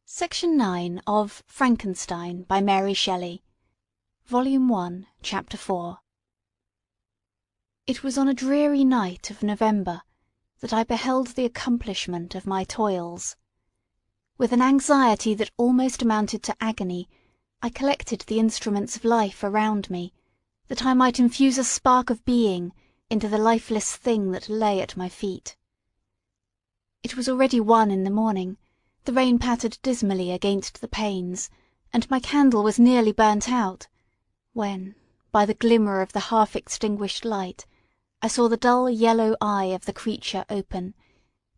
Section 9 of Frankenstein by Mary Shelley, Volume 1, Chapter 4. It was on a dreary night of November that I beheld the accomplishment of my toils. With an anxiety that almost amounted to agony, I collected the instruments of life around me, that I might infuse a spark of being into the lifeless thing that lay at my feet. It was already 1 in the morning. The rain pattered dismally against the panes, and my candle was nearly burnt out, when, by the glimmer of the half-extinguished light, I saw the dull yellow eye of the creature open.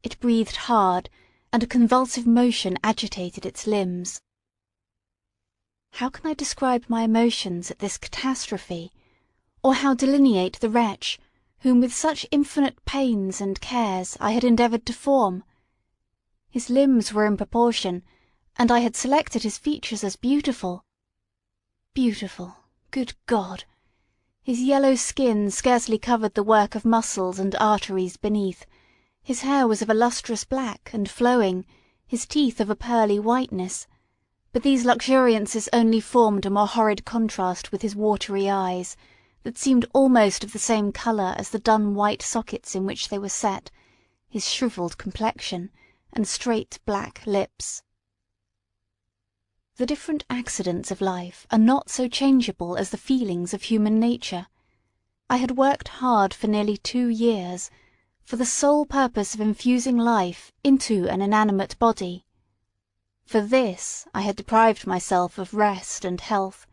It breathed hard, and a convulsive motion agitated its limbs. How can I describe my emotions at this catastrophe, or how delineate the wretch, whom with such infinite pains and cares I had endeavoured to form? His limbs were in proportion, and I had selected his features as beautiful. Beautiful, good God! His yellow skin scarcely covered the work of muscles and arteries beneath, his hair was of a lustrous black and flowing, his teeth of a pearly whiteness, but these luxuriances only formed a more horrid contrast with his watery eyes, that seemed almost of the same colour as the dun white sockets in which they were set, his shrivelled complexion, and straight black lips. The different accidents of life are not so changeable as the feelings of human nature. I had worked hard for nearly 2 years, for the sole purpose of infusing life into an inanimate body. For this I had deprived myself of rest and health.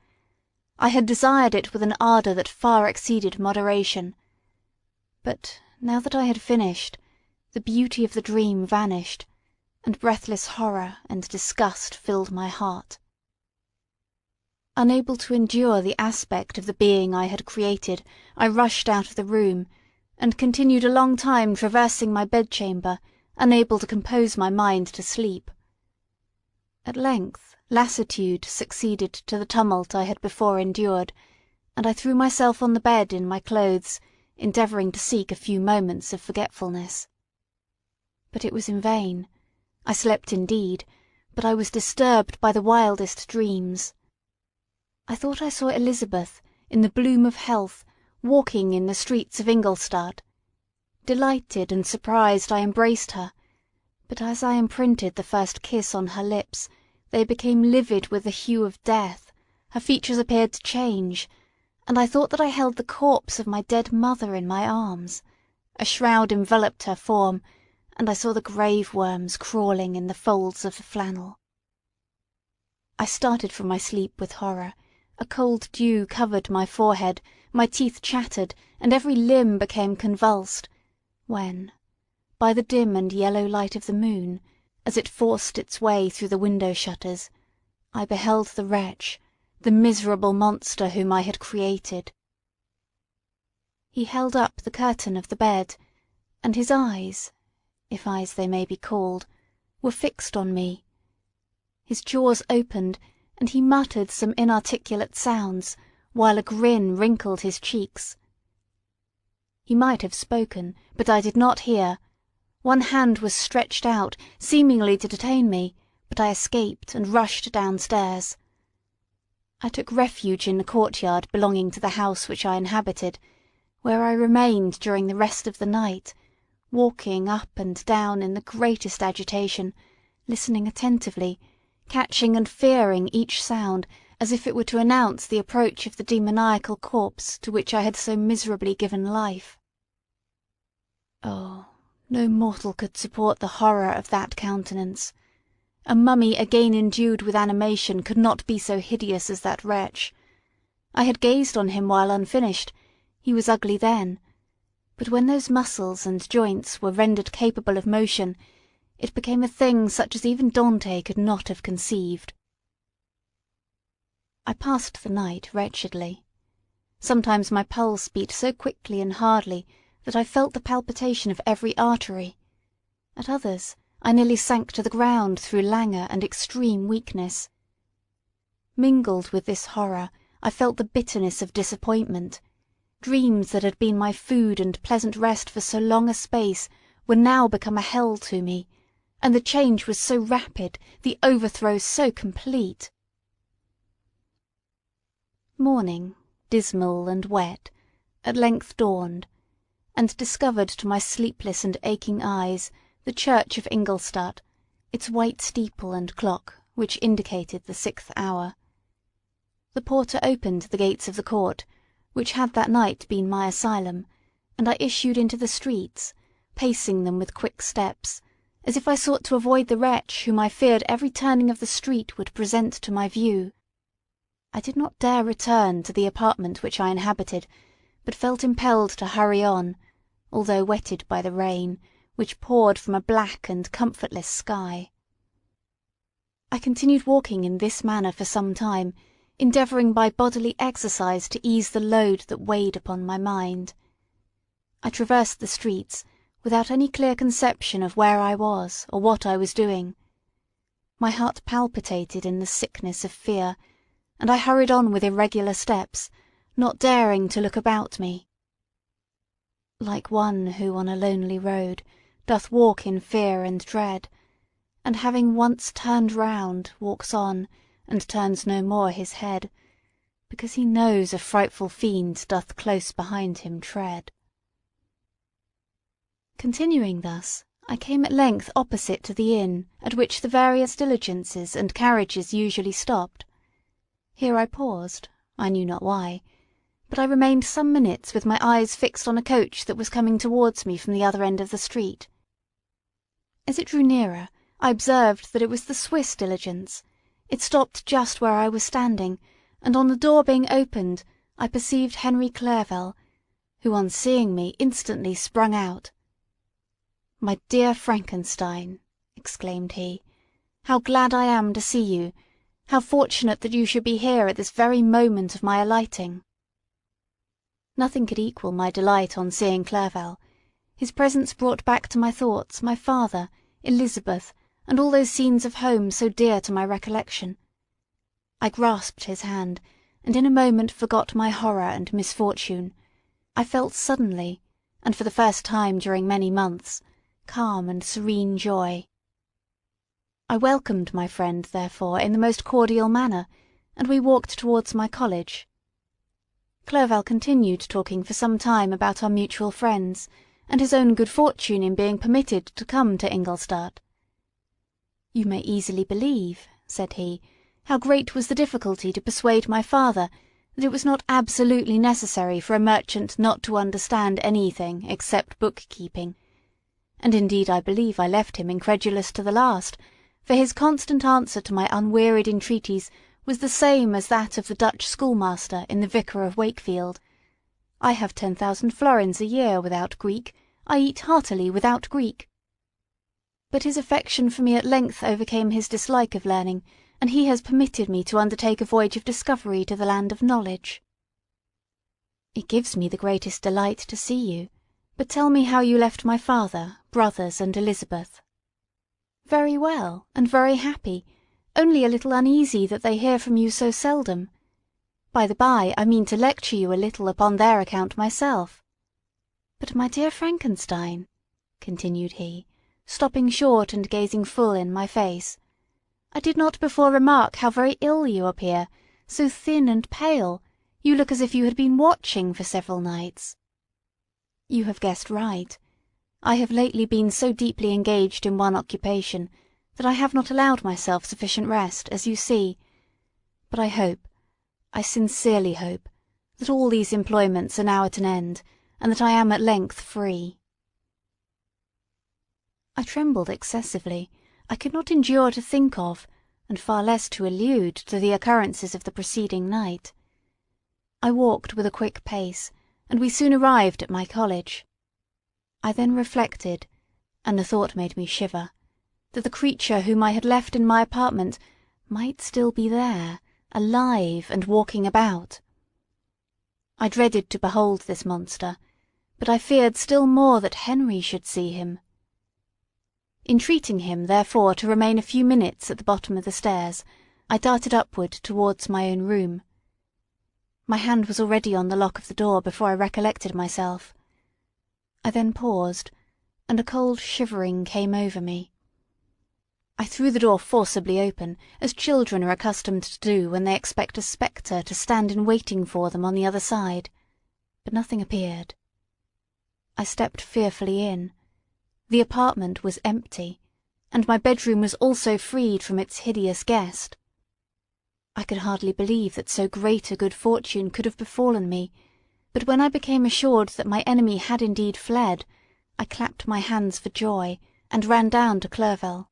I had desired it with an ardour that far exceeded moderation. But now that I had finished, the beauty of the dream vanished, and breathless horror and disgust filled my heart. Unable to endure the aspect of the being I had created, I rushed out of the room, and continued a long time traversing my bedchamber, unable to compose my mind to sleep. At length lassitude succeeded to the tumult I had before endured, and I threw myself on the bed in my clothes, endeavouring to seek a few moments of forgetfulness. But it was in vain. I slept indeed, but I was disturbed by the wildest dreams. I thought I saw Elizabeth, in the bloom of health, walking in the streets of Ingolstadt. Delighted and surprised I embraced her, but as I imprinted the first kiss on her lips, they became livid with the hue of death, her features appeared to change, and I thought that I held the corpse of my dead mother in my arms. A shroud enveloped her form, and I saw the grave worms crawling in the folds of the flannel. I started from my sleep with horror. A cold dew covered my forehead, my teeth chattered, and every limb became convulsed, when, by the dim and yellow light of the moon, as it forced its way through the window shutters, I beheld the wretch, the miserable monster whom I had created. He held up the curtain of the bed, and his eyes, if eyes they may be called, were fixed on me. His jaws opened, and he muttered some inarticulate sounds, while a grin wrinkled his cheeks. He might have spoken, but I did not hear. One hand was stretched out, seemingly to detain me, but I escaped and rushed downstairs. I took refuge in the courtyard belonging to the house which I inhabited, where I remained during the rest of the night, walking up and down in the greatest agitation, listening attentively, catching and fearing each sound as if it were to announce the approach of the demoniacal corpse to which I had so miserably given life. Oh, no mortal could support the horror of that countenance. A mummy again endued with animation could not be so hideous as that wretch. I had gazed on him while unfinished. He was ugly then. But when those muscles and joints were rendered capable of motion, it became a thing such as even Dante could not have conceived. I passed the night wretchedly. Sometimes my pulse beat so quickly and hardly that I felt the palpitation of every artery. At others I nearly sank to the ground through languor and extreme weakness. Mingled with this horror, I felt the bitterness of disappointment. Dreams that had been my food and pleasant rest for so long a space were now become a hell to me, and the change was so rapid, the overthrow so complete. Morning, dismal and wet, at length dawned, and discovered to my sleepless and aching eyes the church of Ingolstadt, its white steeple and clock, which indicated the 6th hour. The porter opened the gates of the court, which had that night been my asylum, and I issued into the streets, pacing them with quick steps, as if I sought to avoid the wretch whom I feared every turning of the street would present to my view. I did not dare return to the apartment which I inhabited, but felt impelled to hurry on, although wetted by the rain, which poured from a black and comfortless sky. I continued walking in this manner for some time, endeavouring by bodily exercise to ease the load that weighed upon my mind. I traversed the streets, without any clear conception of where I was or what I was doing. My heart palpitated in the sickness of fear, and I hurried on with irregular steps, not daring to look about me. Like one who on a lonely road doth walk in fear and dread, and having once turned round walks on, and turns no more his head, because he knows a frightful fiend doth close behind him tread. Continuing thus, I came at length opposite to the inn at which the various diligences and carriages usually stopped. Here I paused, I knew not why, but I remained some minutes with my eyes fixed on a coach that was coming towards me from the other end of the street. As it drew nearer, I observed that it was the Swiss diligence. It stopped just where I was standing, and on the door being opened, I perceived Henry Clerval, who on seeing me instantly sprung out. "My dear Frankenstein," exclaimed he, "how glad I am to see you! How fortunate that you should be here at this very moment of my alighting!" Nothing could equal my delight on seeing Clerval. His presence brought back to my thoughts my father, Elizabeth, and all those scenes of home so dear to my recollection. I grasped his hand, and in a moment forgot my horror and misfortune. I felt suddenly, and for the first time during many months, calm and serene joy. I welcomed my friend, therefore, in the most cordial manner, and we walked towards my college. Clerval continued talking for some time about our mutual friends, and his own good fortune in being permitted to come to Ingolstadt. "You may easily believe," said he, "how great was the difficulty to persuade my father that it was not absolutely necessary for a merchant not to understand anything except book-keeping, and indeed I believe I left him incredulous to the last, for his constant answer to my unwearied entreaties was the same as that of the Dutch schoolmaster in the Vicar of Wakefield. I have 10,000 florins a year without Greek, I eat heartily without Greek. But his affection for me at length overcame his dislike of learning, and he has permitted me to undertake a voyage of discovery to the land of knowledge. It gives me the greatest delight to see you, but tell me how you left my father, brothers, and Elizabeth." "Very well, and very happy, only a little uneasy that they hear from you so seldom. By the by, I mean to lecture you a little upon their account myself. But, my dear Frankenstein," continued he, stopping short and gazing full in my face, "I did not before remark how very ill you appear, so thin and pale, you look as if you had been watching for several nights." "You have guessed right. I have lately been so deeply engaged in one occupation that I have not allowed myself sufficient rest, as you see. But I hope, I sincerely hope, that all these employments are now at an end, and that I am at length free." I trembled excessively. I could not endure to think of, and far less to allude to the occurrences of the preceding night. I walked with a quick pace, and we soon arrived at my college. I then reflected, and the thought made me shiver, that the creature whom I had left in my apartment might still be there, alive and walking about. I dreaded to behold this monster, but I feared still more that Henry should see him. Entreating him, therefore, to remain a few minutes at the bottom of the stairs, I darted upward towards my own room. My hand was already on the lock of the door before I recollected myself. I then paused, and a cold shivering came over me. I threw the door forcibly open, as children are accustomed to do when they expect a spectre to stand in waiting for them on the other side, but nothing appeared. I stepped fearfully in. The apartment was empty, and my bedroom was also freed from its hideous guest. I could hardly believe that so great a good fortune could have befallen me, but when I became assured that my enemy had indeed fled, I clapped my hands for joy, and ran down to Clerval.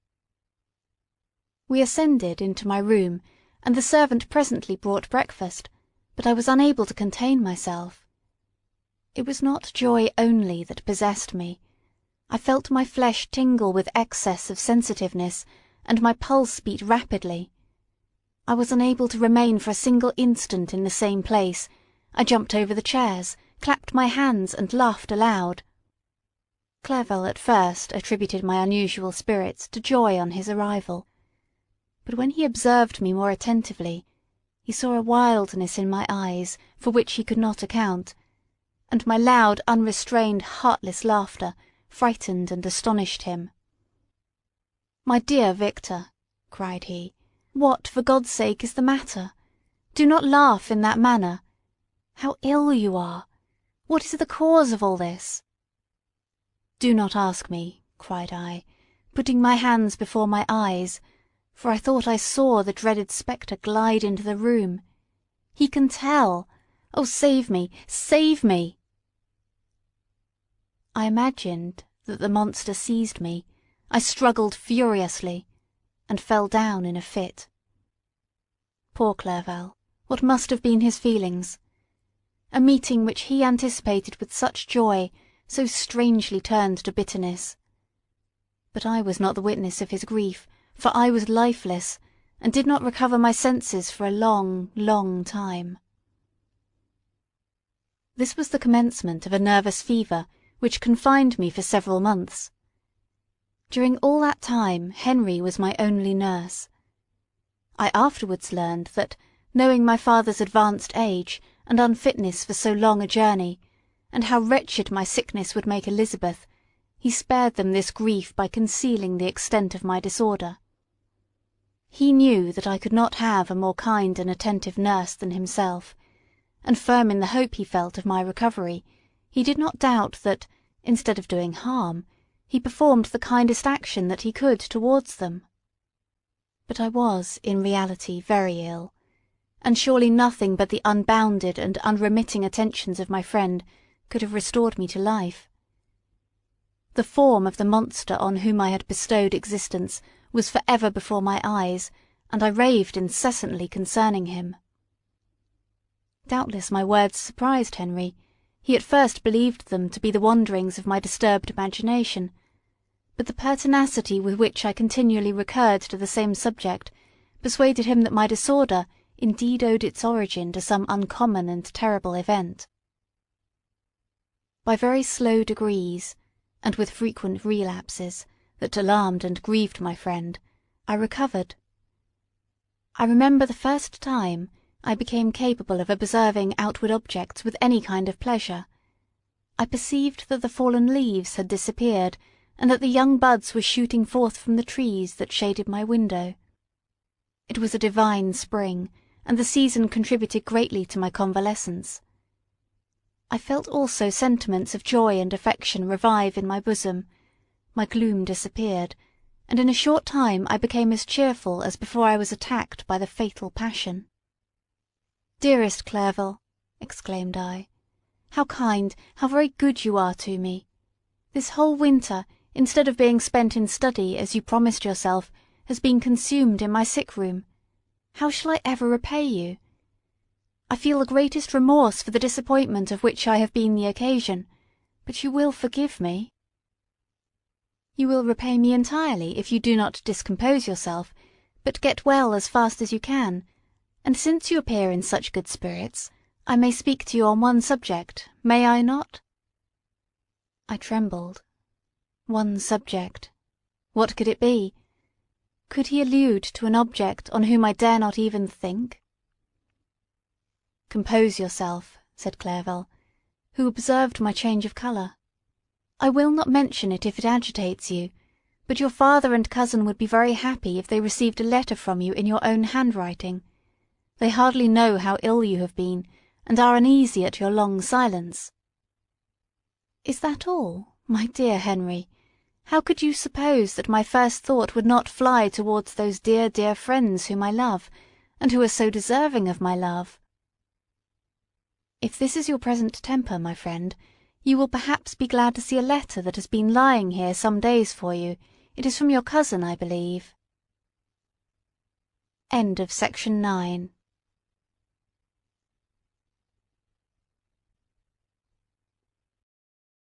We ascended into my room, and the servant presently brought breakfast, but I was unable to contain myself. It was not joy only that possessed me. I felt my flesh tingle with excess of sensitiveness, and my pulse beat rapidly. I was unable to remain for a single instant in the same place. I jumped over the chairs, clapped my hands, and laughed aloud. Clerval at first attributed my unusual spirits to joy on his arrival, but when he observed me more attentively, he saw a wildness in my eyes for which he could not account, and my loud, unrestrained, heartless laughter frightened and astonished him. "My dear Victor," cried he, "what, for God's sake, is the matter? Do not laugh in that manner. How ill you are! What is the cause of all this?" "Do not ask me," cried I, putting my hands before my eyes, for I thought I saw the dreaded spectre glide into the room. "He can tell! Oh, save me! Save me!" I imagined that the monster seized me. I struggled furiously, and fell down in a fit. Poor Clerval, what must have been his feelings? A meeting which he anticipated with such joy, so strangely turned to bitterness. But I was not the witness of his grief, for I was lifeless, and did not recover my senses for a long, long time. This was the commencement of a nervous fever which confined me for several months. During all that time Henry was my only nurse. I afterwards learned that, knowing my father's advanced age and unfitness for so long a journey, and how wretched my sickness would make Elizabeth, he spared them this grief by concealing the extent of my disorder. He knew that I could not have a more kind and attentive nurse than himself, and firm in the hope he felt of my recovery, he did not doubt that, instead of doing harm, he performed the kindest action that he could towards them. But I was in reality very ill, and surely nothing but the unbounded and unremitting attentions of my friend could have restored me to life. The form of the monster on whom I had bestowed existence was for ever before my eyes, and I raved incessantly concerning him. Doubtless my words surprised Henry. He at first believed them to be the wanderings of my disturbed imagination, but the pertinacity with which I continually recurred to the same subject persuaded him that my disorder indeed owed its origin to some uncommon and terrible event. By very slow degrees, and with frequent relapses, that alarmed and grieved my friend, I recovered. I remember the first time I became capable of observing outward objects with any kind of pleasure. I perceived that the fallen leaves had disappeared, and that the young buds were shooting forth from the trees that shaded my window. It was a divine spring, and the season contributed greatly to my convalescence. I felt also sentiments of joy and affection revive in my bosom. My gloom disappeared, and in a short time I became as cheerful as before I was attacked by the fatal passion. "Dearest Clerval," exclaimed I, "how kind, how very good you are to me! This whole winter, instead of being spent in study, as you promised yourself, has been consumed in my sick room. How shall I ever repay you? I feel the greatest remorse for the disappointment of which I have been the occasion, but you will forgive me?" "You will repay me entirely if you do not discompose yourself, but get well as fast as you can, and since you appear in such good spirits, I may speak to you on one subject, may I not?" I trembled. One subject. What could it be? Could he allude to an object on whom I dare not even think? "Compose yourself," said Clerval, who observed my change of colour. "I will not mention it if it agitates you, but your father and cousin would be very happy if they received a letter from you in your own handwriting. They hardly know how ill you have been, and are uneasy at your long silence." "Is that all, my dear Henry? How could you suppose that my first thought would not fly towards those dear, dear friends whom I love, and who are so deserving of my love?" "If this is your present temper, my friend, you will perhaps be glad to see a letter that has been lying here some days for you. It is from your cousin, I believe." End of Section 9.